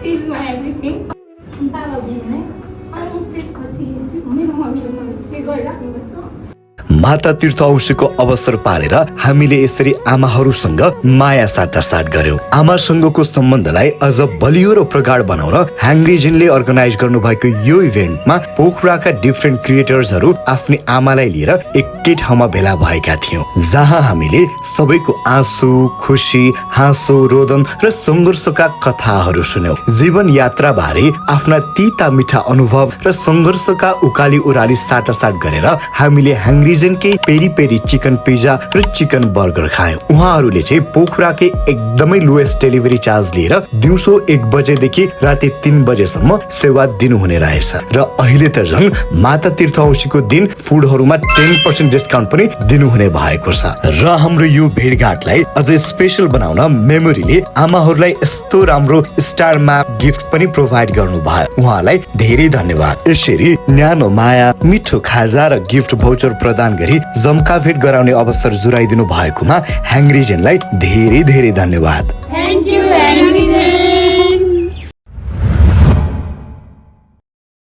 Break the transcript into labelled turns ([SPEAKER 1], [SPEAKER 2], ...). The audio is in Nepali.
[SPEAKER 1] इज माई एभ्रिथिङ बाबा बिना अनि त्यसपछि मेरो मम्मीले मलाई चाहिँ गरिराख्नुपर्छ।
[SPEAKER 2] माता तीर्थ औँसीको अवसर पारेर हामीले यसरी आमाहरूसँग माया साटासाट गर्यौं। आमासँगको सम्बन्धलाई अझ बलियो र प्रगाढ बनाउन ह्याङ्ग्रिजनले अर्गनाइज गर्नुभएको यो इभेन्टमा पोखराका डिफरेन्ट क्रिएटर्सहरू आफ्नी आमालाई लिएर एकै ठाउँमा भेला भएका थियौं, जहाँ हामीले सबैको आँसु, खुसी, हाँसो, रोदन र संघर्षका कथाहरू सुन्यौं। जीवन यात्रा बारे आफ्ना तीता मिठा अनुभव र संघर्षका उकाली उराली साटासाट गरेर हामीले ह्याङ्ग्रिजनकै पेरी पेरी चिकन पिज्जा र चिकन बर्गर खायौं। उहाँहरूले चाहिँ पोखराकै एकदमै लोएस्ट डेलिभरी चार्ज लिएर दिउँसो 1 बजेदेखि राति 3 बजेसम्म सेवा दिनुहुने रहेछ र अहिले त झन् माता तीर्थ औँसीको दिन फुडहरूमा 10% डिस्काउन्ट पनि दिनुहुने भएको छ। र हाम्रो यो भेटघाटलाई अझै स्पेशल बनाउन मेमोरीले आमाहरूलाई यस्तो राम्रो स्टार म्याप गिफ्ट पनि प्रोभाइड गर्नुभयो। उहाँलाई धेरै धन्यवाद। यसरी न्यानो माया, मिठो खाजा र गिफ्ट भाउचर प्रदान गरी जम्का भेट गराउने अवसर जुराइदिनु भएकोमा ह्याङ्ग्रिजनलाई धेरै धेरै धन्यवाद।